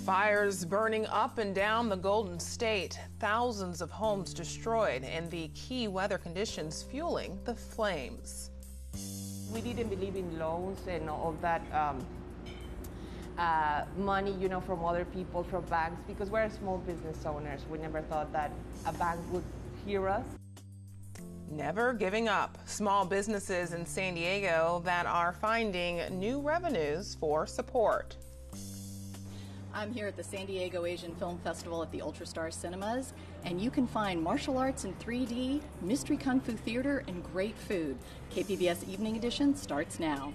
Fires burning up and down the Golden State, thousands of homes destroyed, and the key weather conditions fueling the flames. We didn't believe in loans and all that money, from other people, from banks, because we're small business owners. We never thought that a bank would hear us. Never giving up. Small businesses in San Diego that are finding new revenues for support. I'm here at the San Diego Asian Film Festival at the Ultrastar Cinemas, and you can find martial arts in 3D, mystery kung fu theater, and great food. KPBS Evening Edition starts now.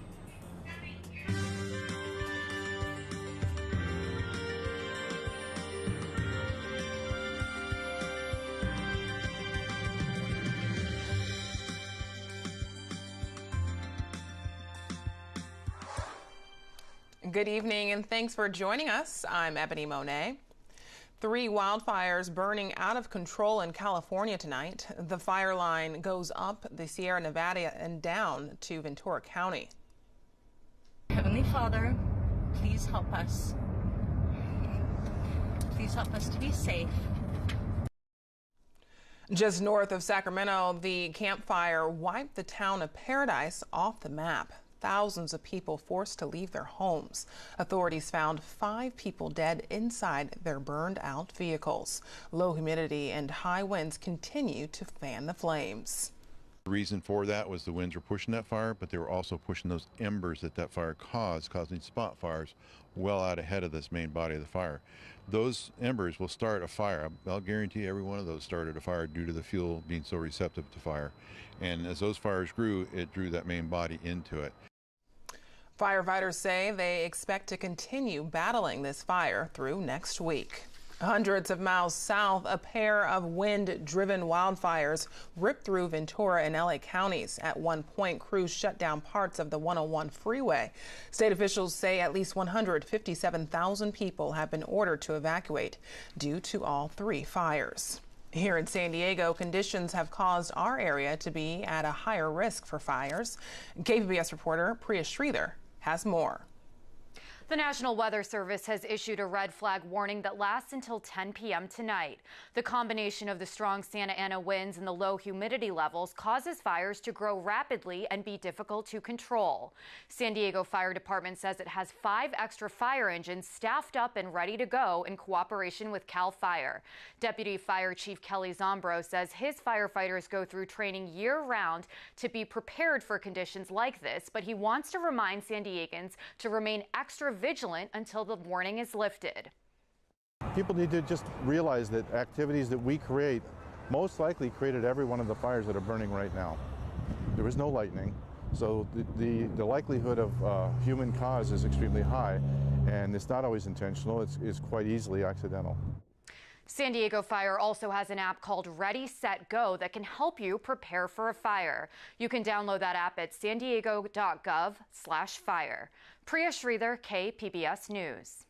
Good evening and thanks for joining us. I'm Ebony Monet. 3 wildfires burning out of control in California tonight. The fire line goes up the Sierra Nevada and down to Ventura County. Heavenly Father, please help us. Please help us to be safe. Just north of Sacramento, the Camp Fire wiped the town of Paradise off the map. Thousands of people forced to leave their homes. Authorities found 5 people dead inside their burned out vehicles. Low humidity and high winds continue to fan the flames. The reason for that was the winds were pushing that fire, but they were also pushing those embers that fire caused, causing spot fires well out ahead of this main body of the fire. Those embers will start a fire. I'll guarantee every one of those started a fire due to the fuel being so receptive to fire. And as those fires grew, it drew that main body into it. Firefighters say they expect to continue battling this fire through next week. Hundreds of miles south, a pair of wind-driven wildfires ripped through Ventura and LA counties. At one point, crews shut down parts of the 101 freeway. State officials say at least 157,000 people have been ordered to evacuate due to all 3 fires. Here in San Diego, conditions have caused our area to be at a higher risk for fires. KPBS reporter Priya Sridhar has more. The National Weather Service has issued a red flag warning that lasts until 10 p.m. tonight. The combination of the strong Santa Ana winds and the low humidity levels causes fires to grow rapidly and be difficult to control. San Diego Fire Department says it has 5 extra fire engines staffed up and ready to go in cooperation with CAL FIRE. Deputy Fire Chief Kelly Zombro says his firefighters go through training year-round to be prepared for conditions like this, but he wants to remind San Diegans to remain extra vigilant until the warning is lifted. People need to just realize that activities that we create most likely created every one of the fires that are burning right now. There was no lightning, so the likelihood of human cause is extremely high, and it's not always intentional, it's quite easily accidental. San Diego Fire also has an app called Ready, Set, Go that can help you prepare for a fire. You can download that app at sandiego.gov/fire. Priya Sridhar, KPBS News.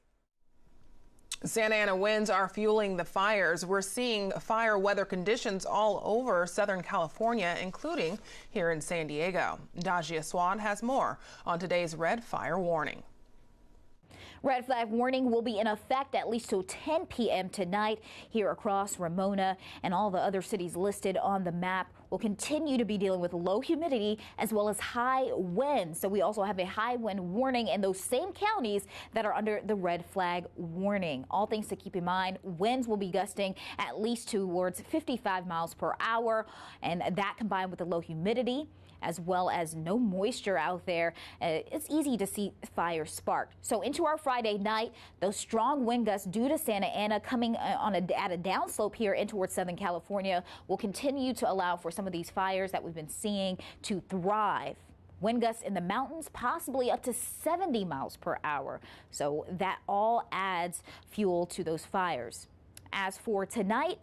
Santa Ana winds are fueling the fires. We're seeing fire weather conditions all over Southern California, including here in San Diego. Dajia Swad has more on today's red fire warning. Red flag warning will be in effect at least till 10 p.m. tonight here across Ramona, and all the other cities listed on the map will continue to be dealing with low humidity as well as high winds. So we also have a high wind warning in those same counties that are under the red flag warning. All things to keep in mind, winds will be gusting at least towards 55 miles per hour, and that combined with the low humidity as well as no moisture out there, it's easy to see fire spark. So into our Friday night, those strong wind gusts due to Santa Ana coming at a downslope here in towards Southern California will continue to allow for some of these fires that we've been seeing to thrive. Wind gusts in the mountains possibly up to 70 miles per hour. So that all adds fuel to those fires. As for tonight,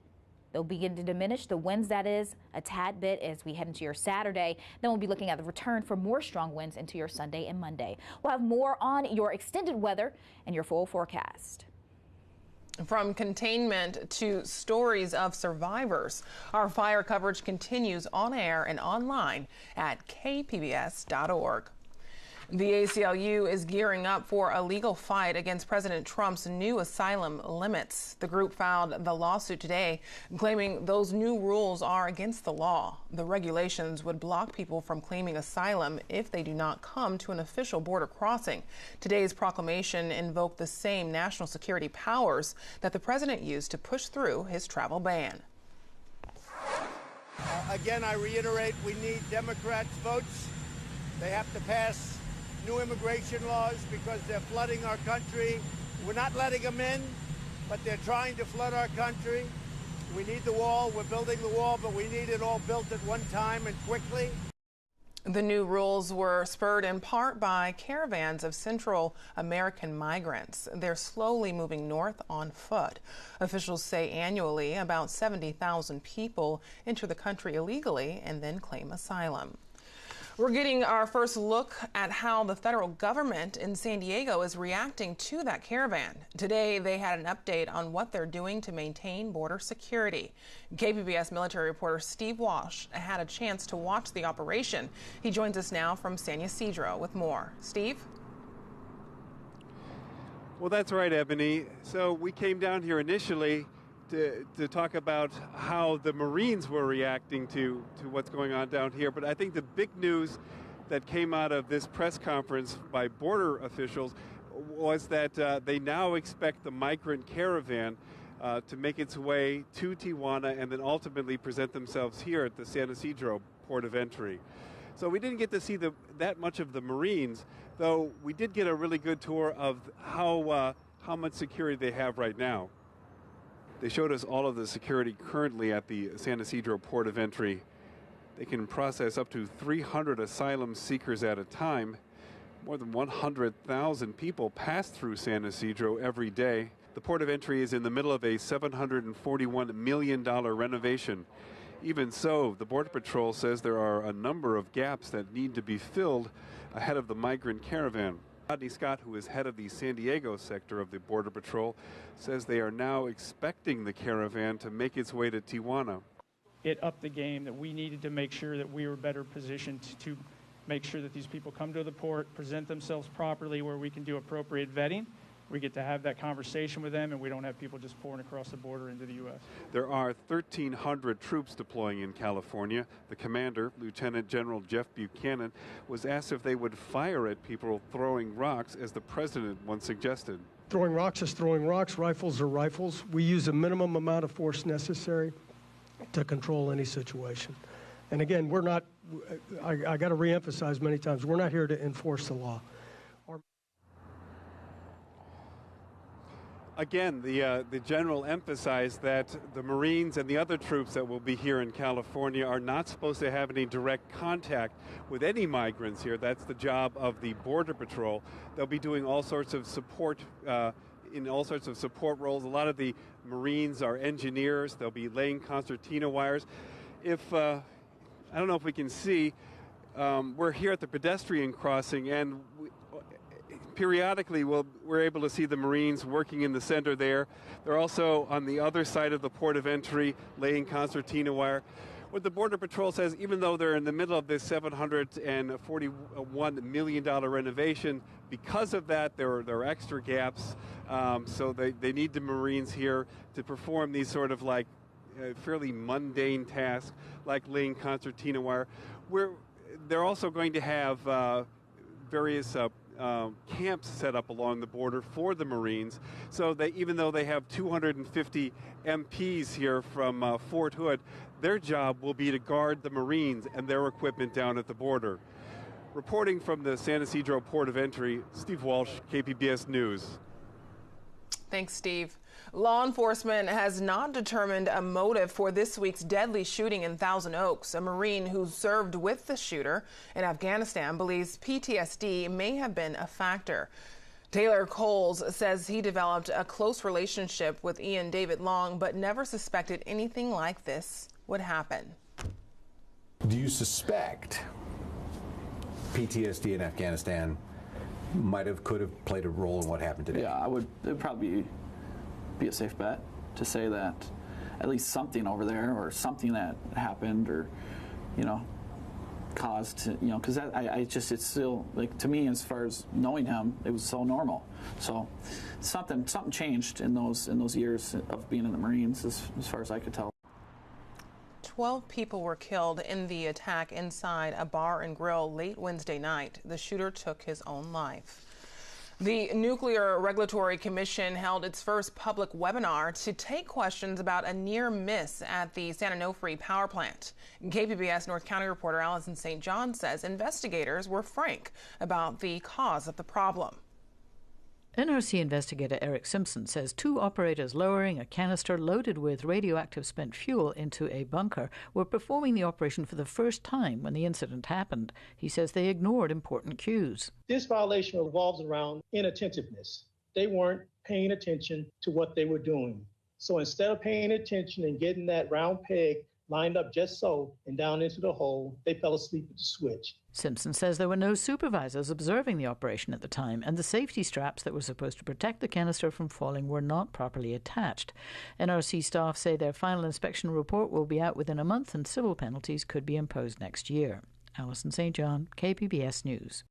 they'll begin to diminish, the winds that is, a tad bit as we head into your Saturday. Then we'll be looking at the return for more strong winds into your Sunday and Monday. We'll have more on your extended weather and your full forecast. From containment to stories of survivors, our fire coverage continues on air and online at kpbs.org. The ACLU is gearing up for a legal fight against President Trump's new asylum limits. The group filed the lawsuit today, claiming those new rules are against the law. The regulations would block people from claiming asylum if they do not come to an official border crossing. Today's proclamation invoked the same national security powers that the president used to push through his travel ban. Again, I reiterate, we need Democrats' votes. They have to pass new immigration laws because they're flooding our country. We're not letting them in, but they're trying to flood our country. We need the wall. We're building the wall, but we need it all built at one time and quickly. The new rules were spurred in part by caravans of Central American migrants. They're slowly moving north on foot. Officials say annually about 70,000 people enter the country illegally and then claim asylum. We're getting our first look at how the federal government in San Diego is reacting to that caravan. Today, they had an update on what they're doing to maintain border security. KPBS military reporter Steve Walsh had a chance to watch the operation. He joins us now from San Ysidro with more. Steve? Well, that's right, Ebony. So we came down here initially to talk about how the Marines were reacting to what's going on down here. But I think the big news that came out of this press conference by border officials was that they now expect the migrant caravan to make its way to Tijuana and then ultimately present themselves here at the San Ysidro port of entry. So we didn't get to see that much of the Marines, though we did get a really good tour of how much security they have right now. They showed us all of the security currently at the San Ysidro port of entry. They can process up to 300 asylum seekers at a time. More than 100,000 people pass through San Ysidro every day. The port of entry is in the middle of a $741 million renovation. Even so, the Border Patrol says there are a number of gaps that need to be filled ahead of the migrant caravan. Rodney Scott, who is head of the San Diego sector of the Border Patrol, says they are now expecting the caravan to make its way to Tijuana. It upped the game that we needed to make sure that we were better positioned to make sure that these people come to the port, present themselves properly where we can do appropriate vetting. We get to have that conversation with them, and we don't have people just pouring across the border into the U.S. There are 1,300 troops deploying in California. The commander, Lieutenant General Jeff Buchanan, was asked if they would fire at people throwing rocks, as the president once suggested. Throwing rocks is throwing rocks. Rifles are rifles. We use a minimum amount of force necessary to control any situation. And again, we're not, I got to reemphasize many times, we're not here to enforce the law. Again, the general emphasized that the Marines and the other troops that will be here in California are not supposed to have any direct contact with any migrants here. That's the job of the Border Patrol. They'll be doing all sorts of support, in all sorts of support roles. A lot of the Marines are engineers. They'll be laying concertina wires. I don't know if we can see, we're here at the pedestrian crossing, and periodically we're able to see the Marines working in the center there. They're also on the other side of the port of entry laying concertina wire. What the Border Patrol says, even though they're in the middle of this $741 million renovation, because of that there are extra gaps. So they need the Marines here to perform these sort of like fairly mundane tasks like laying concertina wire. They're also going to have various camps set up along the border for the Marines, so that even though they have 250 MPs here from Fort Hood, their job will be to guard the Marines and their equipment down at the border. Reporting from the San Ysidro port of entry, Steve Walsh, KPBS News. Thanks, Steve. Law enforcement has not determined a motive for this week's deadly shooting in Thousand Oaks. A Marine who served with the shooter in Afghanistan believes PTSD may have been a factor. Taylor Coles says he developed a close relationship with Ian David Long, but never suspected anything like this would happen. Do you suspect PTSD in Afghanistan could have played a role in what happened today? Yeah, it would probably be a safe bet to say that at least something over there or something that happened or, cause to, you know, because it's still, like, to me, as far as knowing him, it was so normal. So something changed in those years of being in the Marines, as far as I could tell. 12 people were killed in the attack inside a bar and grill late Wednesday night. The shooter took his own life. The Nuclear Regulatory Commission held its first public webinar to take questions about a near miss at the San Onofre power plant. KPBS North County reporter Allison St. John says investigators were frank about the cause of the problem. NRC investigator Eric Simpson says two operators lowering a canister loaded with radioactive spent fuel into a bunker were performing the operation for the first time when the incident happened. He says they ignored important cues. This violation revolves around inattentiveness. They weren't paying attention to what they were doing. So instead of paying attention and getting that round peg lined up just so and down into the hole, they fell asleep at the switch. Simpson says there were no supervisors observing the operation at the time, and the safety straps that were supposed to protect the canister from falling were not properly attached. NRC staff say their final inspection report will be out within a month and civil penalties could be imposed next year. Allison St. John, KPBS News.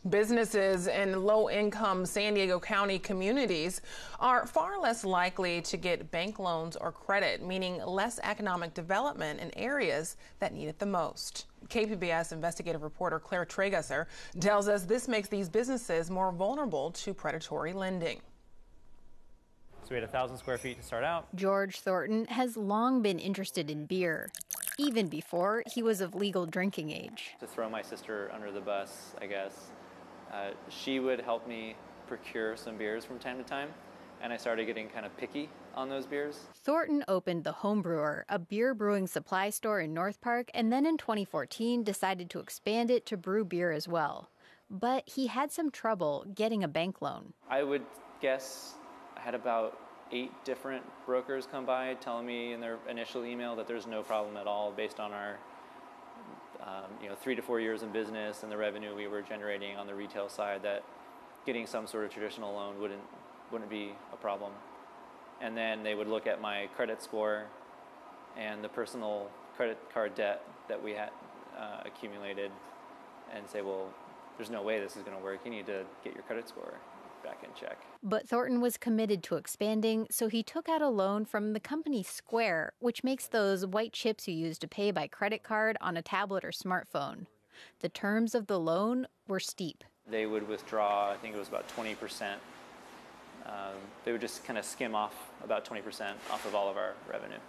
Businesses in low-income San Diego County communities are far less likely to get bank loans or credit, meaning less economic development in areas that need it the most. KPBS investigative reporter Claire Tragesser tells us this makes these businesses more vulnerable to predatory lending. So we had 1,000 square feet to start out. George Thornton has long been interested in beer, even before he was of legal drinking age. To throw my sister under the bus, I guess. She would help me procure some beers from time to time, and I started getting kind of picky on those beers. Thornton opened the Home Brewer, a beer brewing supply store in North Park, and then in 2014 decided to expand it to brew beer as well. But he had some trouble getting a bank loan. I would guess I had about 8 different brokers come by telling me in their initial email that there's no problem at all based on our 3 to 4 years in business and the revenue we were generating on the retail side, that getting some sort of traditional loan wouldn't be a problem. And then they would look at my credit score and the personal credit card debt that we had accumulated and say, well, there's no way this is going to work. You need to get your credit score back in check. But Thornton was committed to expanding, so he took out a loan from the company Square, which makes those white chips you use to pay by credit card on a tablet or smartphone. The terms of the loan were steep. They would withdraw, I think it was about 20%. They would just kind of skim off about 20% off of all of our revenue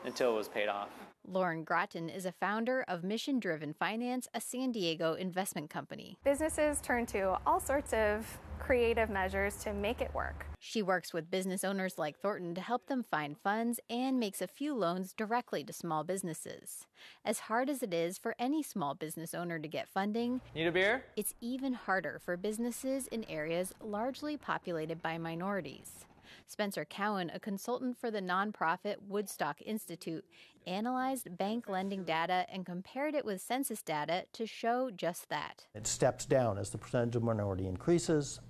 until it was paid off. Lauren Groton is a founder of Mission Driven Finance, a San Diego investment company. Businesses turn to all sorts of creative measures to make it work. She works with business owners like Thornton to help them find funds and makes a few loans directly to small businesses. As hard as it is for any small business owner to get funding, need a beer? It's even harder for businesses in areas largely populated by minorities. Spencer Cowan, a consultant for the nonprofit Woodstock Institute, analyzed bank lending data and compared it with census data to show just that. It steps down as the percentage of minority increases,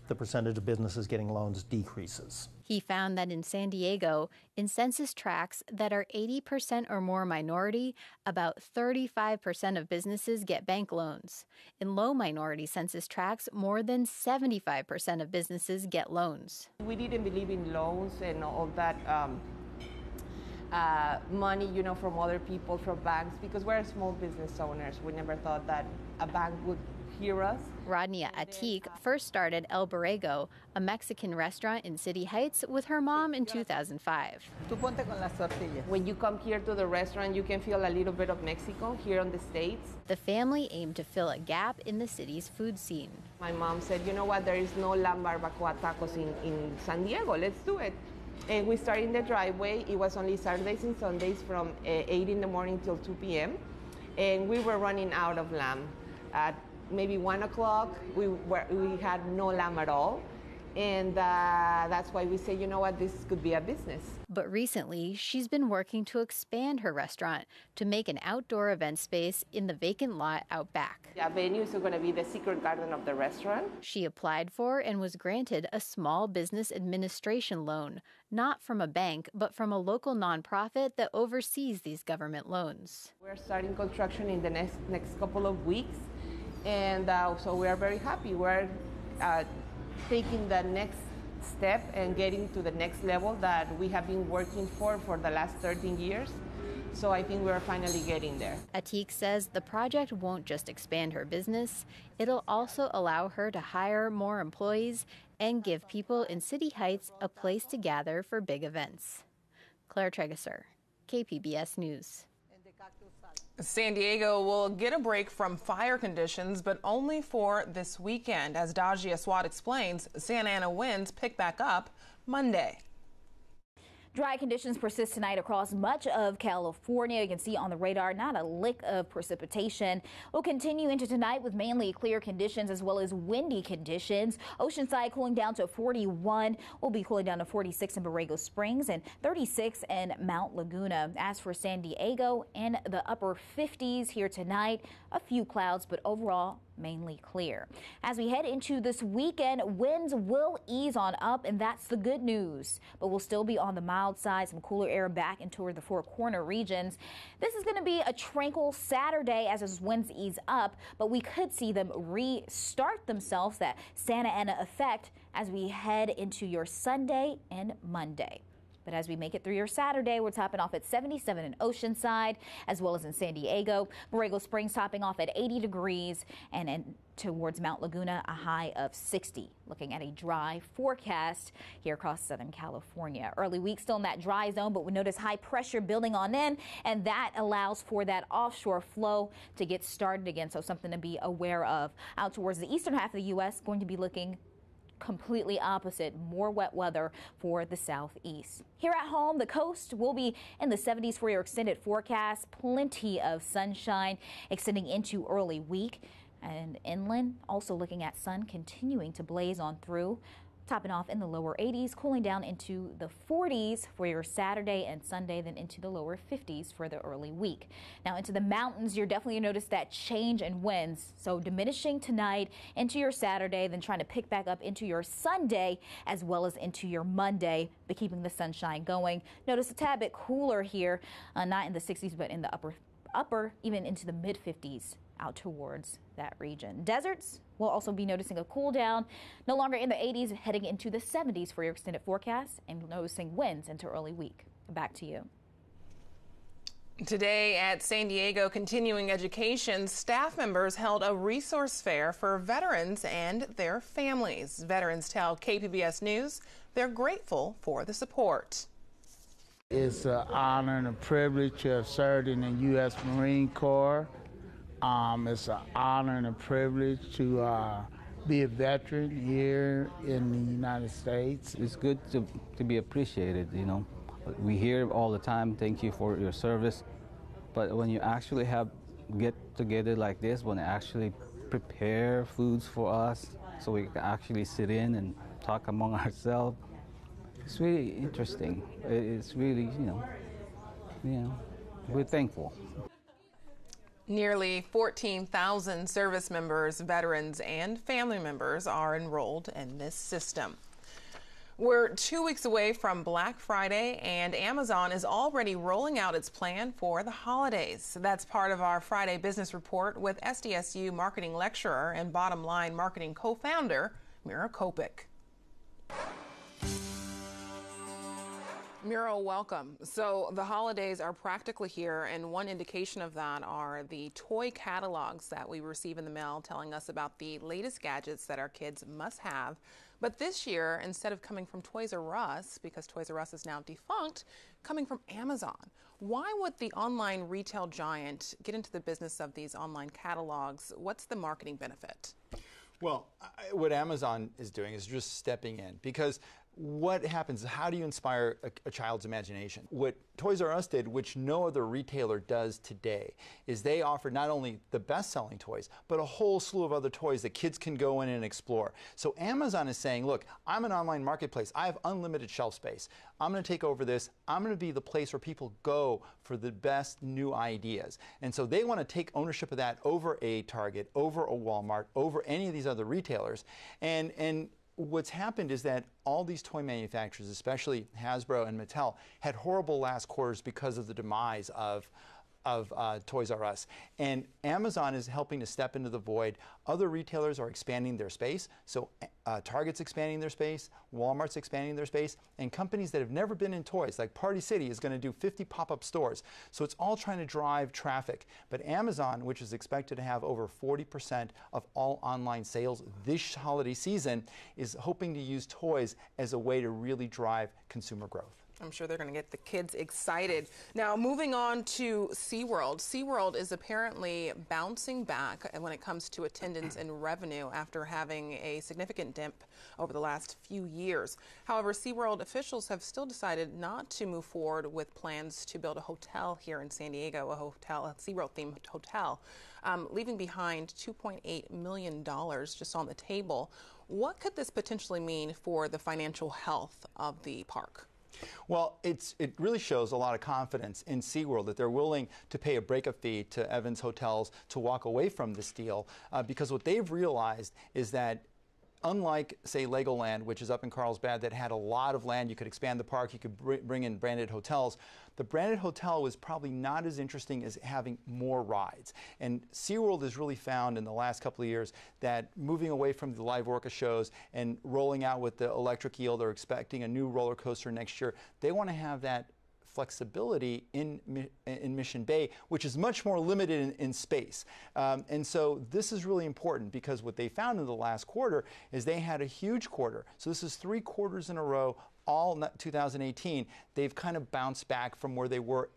the percentage of businesses getting loans decreases. He found that in San Diego, in census tracts that are 80% or more minority, about 35% of businesses get bank loans. In low minority census tracts, more than 75% of businesses get loans. We didn't believe in loans and all that money, from other people, from banks, because we're small business owners. We never thought that a bank would hear us. Rodnia Atik first started El Borrego, a Mexican restaurant in City Heights, with her mom in 2005. When you come here to the restaurant, you can feel a little bit of Mexico here in the States. The family aimed to fill a gap in the city's food scene. My mom said, you know what, there is no lamb barbacoa tacos in San Diego, let's do it. And we started in the driveway. It was only Saturdays and Sundays from 8 in the morning till 2 p.m. And we were running out of lamb. At maybe 1 o'clock, we had no lamb at all. And that's why we say, you know what, this could be a business. But recently, she's been working to expand her restaurant to make an outdoor event space in the vacant lot out back. The venue is going to be the secret garden of the restaurant. She applied for and was granted a small business administration loan, not from a bank, but from a local nonprofit that oversees these government loans. We're starting construction in the next couple of weeks, and so we are very happy. We're taking the next step and getting to the next level that we have been working for the last 13 years. So I think we're finally getting there. Atik says the project won't just expand her business, it'll also allow her to hire more employees and give people in City Heights a place to gather for big events. Claire Tregesser, KPBS News. San Diego will get a break from fire conditions, but only for this weekend. As Dajia Swat explains, Santa Ana winds pick back up Monday. Dry conditions persist tonight across much of California. You can see on the radar, not a lick of precipitation. We'll continue into tonight with mainly clear conditions as well as windy conditions. Oceanside cooling down to 41. We'll be cooling down to 46 in Borrego Springs and 36 in Mount Laguna. As for San Diego, in the upper 50s here tonight, a few clouds, but overall mainly clear. As we head into this weekend, winds will ease on up, and that's the good news. But we'll still be on the mild side, some cooler air back and toward the Four Corner regions. This is going to be a tranquil Saturday as those winds ease up, but we could see them restart themselves, that Santa Ana effect, as we head into your Sunday and Monday. But as we make it through your Saturday, we're topping off at 77 in Oceanside, as well as in San Diego. Borrego Springs topping off at 80 degrees, and towards Mount Laguna, a high of 60. Looking at a dry forecast here across Southern California. Early week still in that dry zone, but we notice high pressure building on in, and that allows for that offshore flow to get started again. So something to be aware of. Out towards the eastern half of the U.S., going to be looking completely opposite, more wet weather for the southeast. Here at home, the coast will be in the 70s for your extended forecast. Plenty of sunshine extending into early week. And inland, also looking at sun continuing to blaze on through. Topping off in the lower 80s, cooling down into the 40s for your Saturday and Sunday, then into the lower 50s for the early week. Now into the mountains, you're definitely going to notice that change in winds. So diminishing tonight into your Saturday, then trying to pick back up into your Sunday as well as into your Monday, but keeping the sunshine going. Notice a tad bit cooler here, not in the 60s, but in the upper, even into the mid 50s out towards that region. Deserts will also be noticing a cool down, no longer in the 80s, heading into the 70s for your extended forecast, and noticing winds into early week. Back to you. Today at San Diego Continuing Education, staff members held a resource fair for veterans and their families. Veterans tell KPBS News they're grateful for the support. It's an honor and a privilege to have served in the U.S. Marine Corps. It's an honor and a privilege to be a veteran here in the United States. It's good to be appreciated, you know. We hear all the time, thank you for your service. But when you actually get together like this, when they actually prepare foods for us so we can actually sit in and talk among ourselves, it's really interesting. It's really, you know, we're thankful. Nearly 14,000 service members, veterans, and family members are enrolled in this system. We're 2 weeks away from Black Friday, and Amazon is already rolling out its plan for the holidays. That's part of our Friday Business Report with SDSU marketing lecturer and Bottom Line marketing co-founder, Mira Kopik. Mira, welcome. So the holidays are practically here, and one indication of that are the toy catalogs that we receive in the mail telling us about the latest gadgets that our kids must have. But this year, instead of coming from Toys R Us, because Toys R Us is now defunct, coming from Amazon. Why would the online retail giant get into the business of these online catalogs? What's the marketing benefit? Well, what Amazon is doing is just stepping in, because what happens? How do you inspire a child's imagination? What Toys R Us did, which no other retailer does today, is they offer not only the best-selling toys, but a whole slew of other toys that kids can go in and explore. So Amazon is saying, look, I'm an online marketplace. I have unlimited shelf space. I'm going to take over this. I'm going to be the place where people go for the best new ideas. And so they want to take ownership of that over a Target, over a Walmart, over any of these other retailers. And what's happened is that all these toy manufacturers, especially Hasbro and Mattel, had horrible last quarters because of the demise of Toys R Us. And Amazon is helping to step into the void. Other retailers are expanding their space. So Target's expanding their space, Walmart's expanding their space, and companies that have never been in toys, like Party City, is going to do 50 pop-up stores. So it's all trying to drive traffic. But Amazon, which is expected to have over 40% of all online sales this holiday season, is hoping to use toys as a way to really drive consumer growth. I'm sure they're going to get the kids excited. Now, moving on to SeaWorld. SeaWorld is apparently bouncing back when it comes to attendance and revenue after having a significant dip over the last few years. However, SeaWorld officials have still decided not to move forward with plans to build a hotel here in San Diego, a SeaWorld-themed hotel, leaving behind $2.8 million just on the table. What could this potentially mean for the financial health of the park? Well, it really shows a lot of confidence in SeaWorld that they're willing to pay a breakup fee to Evans Hotels to walk away from this deal because what they've realized is that unlike, say, Legoland, which is up in Carlsbad, that had a lot of land, you could expand the park, you could bring in branded hotels. The branded hotel was probably not as interesting as having more rides. And SeaWorld has really found in the last couple of years that moving away from the live orca shows and rolling out with the electric eel, they're expecting a new roller coaster next year. They want to have that flexibility in Mission Bay, which is much more limited in space. And so this is really important because what they found in the last quarter is they had a huge quarter. So this is 3 quarters in a row, all 2018. They've kind of bounced back from where they were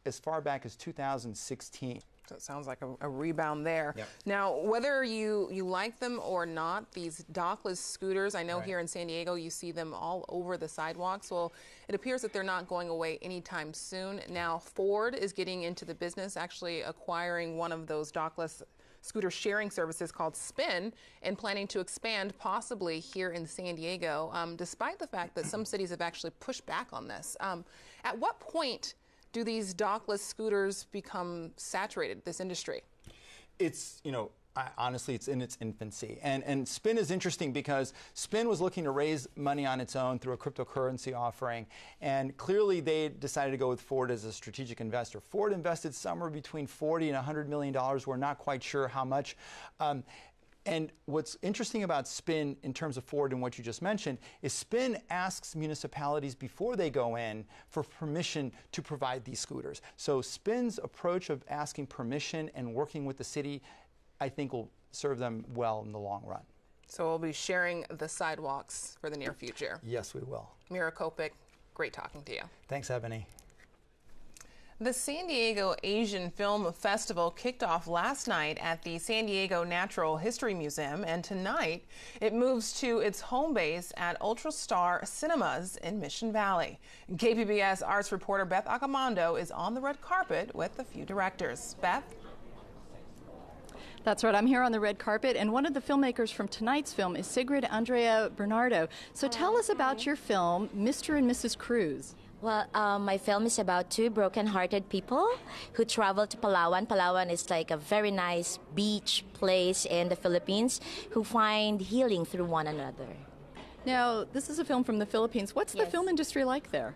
as far back as 2016. So it sounds like a rebound there. Yep. Now, whether you like them or not, these dockless scooters, I know here in San Diego you see them all over the sidewalks. Well, it appears that they're not going away anytime soon. Now, Ford is getting into the business, actually acquiring one of those dockless scooter sharing services called Spin and planning to expand possibly here in San Diego, despite the fact that some cities have actually pushed back on this. At what point do these dockless scooters become saturated, this industry? It's, honestly, it's in its infancy. And Spin is interesting because Spin was looking to raise money on its own through a cryptocurrency offering. And clearly they decided to go with Ford as a strategic investor. Ford invested somewhere between $40 and $100 million. We're not quite sure how much. And what's interesting about Spin in terms of Ford and what you just mentioned is Spin asks municipalities before they go in for permission to provide these scooters. So Spin's approach of asking permission and working with the city, I think, will serve them well in the long run. So we'll be sharing the sidewalks for the near future. Yes, we will. Mira Kopik, great talking to you. Thanks, Ebony. The San Diego Asian Film Festival kicked off last night at the San Diego Natural History Museum, and tonight it moves to its home base at UltraStar Cinemas in Mission Valley. KPBS arts reporter Beth Accomando is on the red carpet with a few directors. Beth? That's right. I'm here on the red carpet, and one of the filmmakers from tonight's film is Sigrid Andrea Bernardo. So tell us about your film, Mr. and Mrs. Cruz. Well, my film is about 2 broken-hearted people who travel to Palawan. Palawan is like a very nice beach place in the Philippines who find healing through one another. Now, this is a film from the Philippines. What's the film industry like there?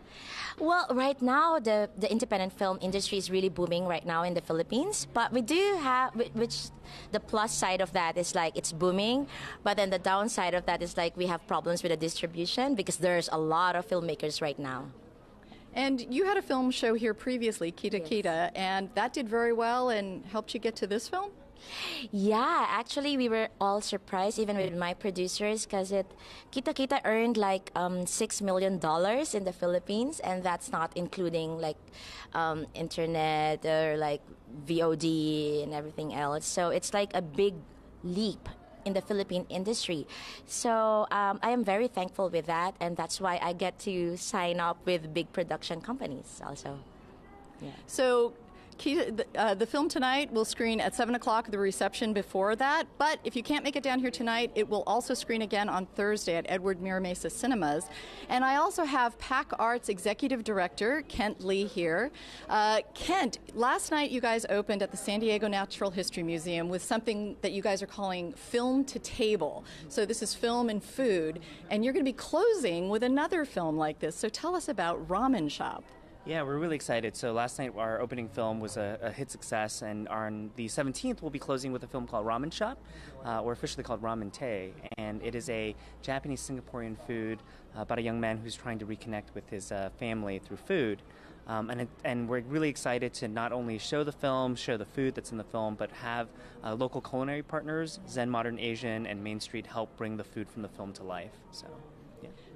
Well, right now, the independent film industry is really booming right now in the Philippines. But we do have, which the plus side of that is like it's booming. But then the downside of that is like we have problems with the distribution because there's a lot of filmmakers right now. And you had a film show here previously, Kita Kita, and that did very well and helped you get to this film? Yeah, actually we were all surprised, even with my producers, because Kita Kita earned like $6 million in the Philippines, and that's not including like internet or like VOD and everything else. So it's like a big leap in the Philippine industry. So I am very thankful with that, and that's why I get to sign up with big production companies also. Yeah. So the film tonight will screen at 7 o'clock, the reception before that. But if you can't make it down here tonight, it will also screen again on Thursday at Edward Mira Mesa Cinemas. And I also have PAC Arts Executive Director Kent Lee here. Kent, last night you guys opened at the San Diego Natural History Museum with something that you guys are calling Film to Table. So this is film and food. And you're going to be closing with another film like this. So tell us about Ramen Shop. Yeah, we're really excited. So last night our opening film was a hit success, and on the 17th we'll be closing with a film called Ramen Shop, or officially called Ramen Te, and it is a Japanese Singaporean food about a young man who's trying to reconnect with his family through food. And we're really excited to not only show the film, show the food that's in the film, but have local culinary partners, Zen Modern Asian and Main Street, help bring the food from the film to life.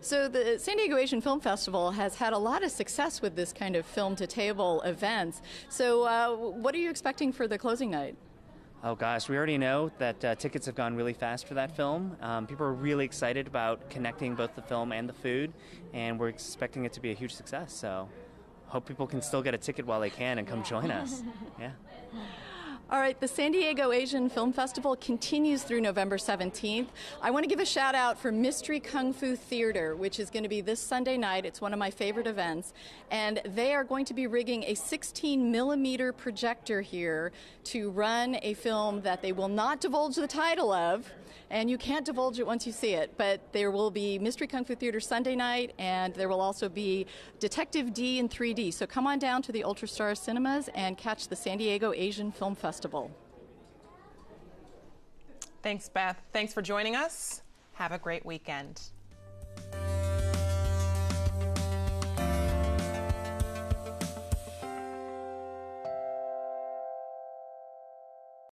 So the San Diego Asian Film Festival has had a lot of success with this kind of film-to-table events. So what are you expecting for the closing night? Oh gosh, we already know that tickets have gone really fast for that film. People are really excited about connecting both the film and the food, and we're expecting it to be a huge success. So hope people can still get a ticket while they can and come join us. Yeah. All right, the San Diego Asian Film Festival continues through November 17th. I want to give a shout out for Mystery Kung Fu Theater, which is going to be this Sunday night. It's one of my favorite events. And they are going to be rigging a 16mm projector here to run a film that they will not divulge the title of. And you can't divulge it once you see it, but there will be Mystery Kung Fu Theater Sunday night, and there will also be Detective D in 3D. So come on down to the UltraStar Cinemas and catch the San Diego Asian Film Festival. Thanks, Beth. Thanks for joining us. Have a great weekend.